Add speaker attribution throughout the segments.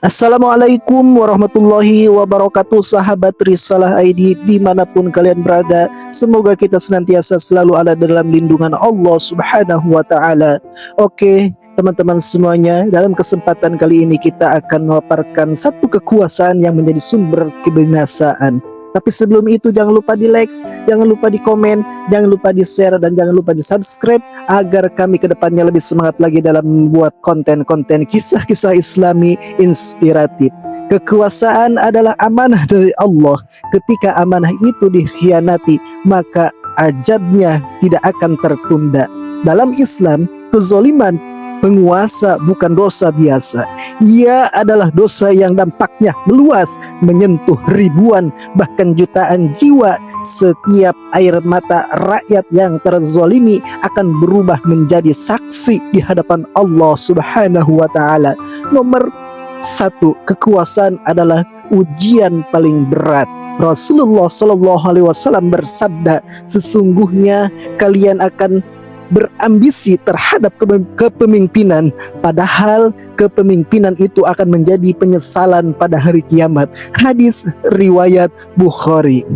Speaker 1: Assalamualaikum warahmatullahi wabarakatuh, sahabat Risalah ID dimanapun kalian berada. Semoga kita senantiasa selalu ada dalam lindungan Allah subhanahu wa ta'ala. Oke teman-teman semuanya, dalam kesempatan kali ini kita akan memaparkan satu kekuasaan yang menjadi sumber kebinasaan. Tapi sebelum itu jangan lupa di like, jangan lupa di komen, jangan lupa di share, dan jangan lupa di subscribe agar kami kedepannya lebih semangat lagi dalam membuat konten-konten kisah-kisah Islami inspiratif. Kekuasaan adalah amanah dari Allah. Ketika amanah itu dikhianati, maka ajabnya tidak akan tertunda. Dalam Islam, kezoliman penguasa bukan dosa biasa. Ia adalah dosa yang dampaknya meluas, menyentuh ribuan bahkan jutaan jiwa. Setiap air mata rakyat yang terzolimi akan berubah menjadi saksi di hadapan Allah subhanahu wa ta'ala. Nomor satu, kekuasaan adalah ujian paling berat. Rasulullah SAW bersabda, sesungguhnya kalian akan berambisi terhadap kepemimpinan, padahal kepemimpinan itu akan menjadi penyesalan pada hari kiamat. Hadis riwayat Bukhari.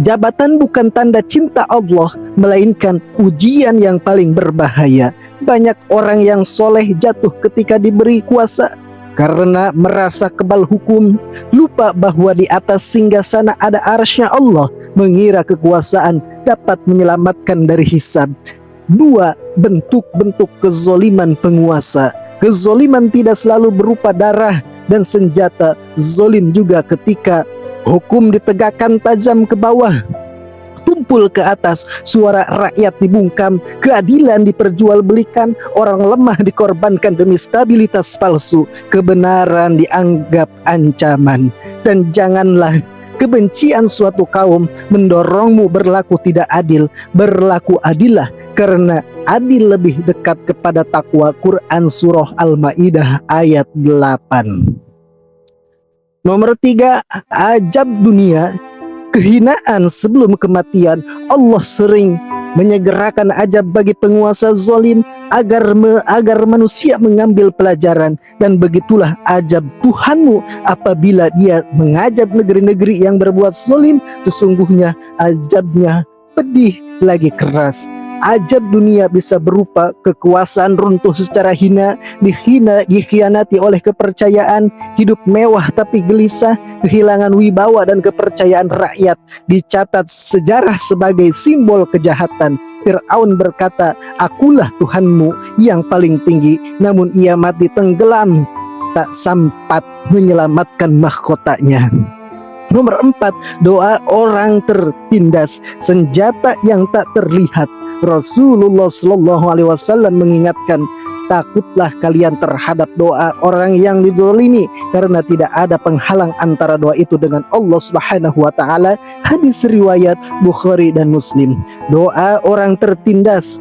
Speaker 1: Jabatan bukan tanda cinta Allah, melainkan ujian yang paling berbahaya. Banyak orang yang soleh jatuh ketika diberi kuasa karena merasa kebal hukum, lupa bahwa di atas singgasana ada arsy-Nya Allah, mengira kekuasaan dapat menyelamatkan dari hisab. 2. Bentuk-bentuk kezoliman penguasa. Kezoliman tidak selalu berupa darah dan senjata. Zolim juga ketika hukum ditegakkan tajam ke bawah, tumpul ke atas, suara rakyat dibungkam, keadilan diperjualbelikan, orang lemah dikorbankan demi stabilitas palsu, kebenaran dianggap ancaman. Dan janganlah kebencian suatu kaum mendorongmu berlaku tidak adil. Berlaku adillah, karena adil lebih dekat kepada takwa. Quran Surah Al-Ma'idah ayat 8. Nomor 3, ajab dunia. Kehinaan sebelum kematian. Allah sering menyegerakan ajab bagi penguasa zolim agar manusia mengambil pelajaran. Dan begitulah ajab Tuhanmu apabila dia mengajab negeri-negeri yang berbuat zolim. Sesungguhnya ajabnya pedih lagi keras. Ajab dunia bisa berupa kekuasaan runtuh secara hina, dikhianati oleh kepercayaan, hidup mewah tapi gelisah, kehilangan wibawa dan kepercayaan rakyat. Dicatat sejarah sebagai simbol kejahatan. Fir'aun berkata, akulah Tuhanmu yang paling tinggi, namun ia mati tenggelam, tak sempat menyelamatkan mahkotanya. Nomor 4, doa orang tertindas, senjata yang tak terlihat. Rasulullah SAW mengingatkan, takutlah kalian terhadap doa orang yang dizalimi, karena tidak ada penghalang antara doa itu dengan Allah subhanahu wa ta'ala. Hadis riwayat Bukhari dan Muslim. Doa orang tertindas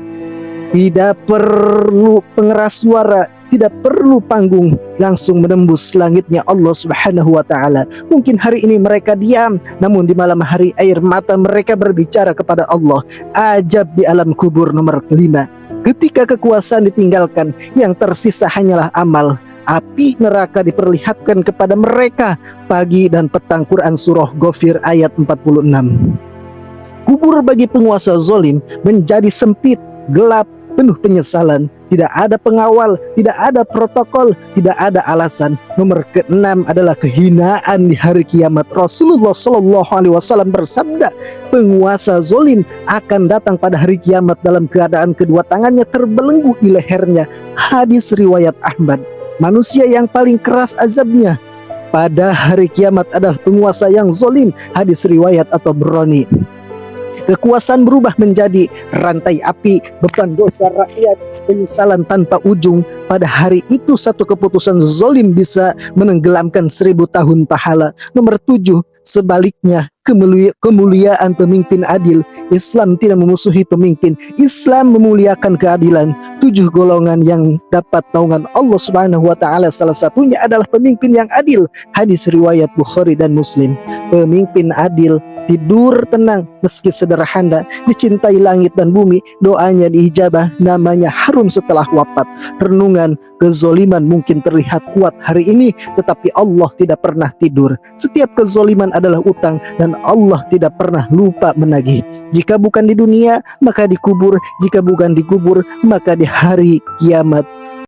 Speaker 1: tidak perlu pengeras suara, tidak perlu panggung, langsung menembus langitnya Allah subhanahu wa ta'ala. Mungkin hari ini mereka diam, namun di malam hari air mata mereka berbicara kepada Allah. Ajab di alam kubur. Nomor 5, ketika kekuasaan ditinggalkan, yang tersisa hanyalah amal. Api neraka diperlihatkan kepada mereka pagi dan petang. Quran Surah Ghafir ayat 46. Kubur bagi penguasa zolim menjadi sempit, gelap, penuh penyesalan. Tidak ada pengawal, tidak ada protokol, tidak ada alasan. Nomor ke-6 adalah kehinaan di hari kiamat. Rasulullah SAW bersabda, penguasa zolim akan datang pada hari kiamat dalam keadaan kedua tangannya terbelenggu di lehernya. Hadis riwayat Ahmad. Manusia yang paling keras azabnya pada hari kiamat adalah penguasa yang zolim. Hadis riwayat At-Tabrani. Kekuasaan berubah menjadi rantai api, beban dosa rakyat, penyesalan tanpa ujung. Pada hari itu satu keputusan zolim bisa menenggelamkan 1000 tahun pahala. Nomor 7, sebaliknya kemuliaan pemimpin adil. Islam tidak memusuhi pemimpin, Islam memuliakan keadilan. 7 golongan yang dapat naungan Allah subhanahu wa ta'ala, salah satunya adalah pemimpin yang adil. Hadis riwayat Bukhari dan Muslim. Pemimpin adil tidur tenang meski sederhana, dicintai langit dan bumi, doanya diijabah, namanya harum setelah wafat. Renungan, kezoliman mungkin terlihat kuat hari ini, tetapi Allah tidak pernah tidur. Setiap kezoliman adalah utang dan Allah tidak pernah lupa menagih. Jika bukan di dunia, maka dikubur. Jika bukan dikubur, maka di hari kiamat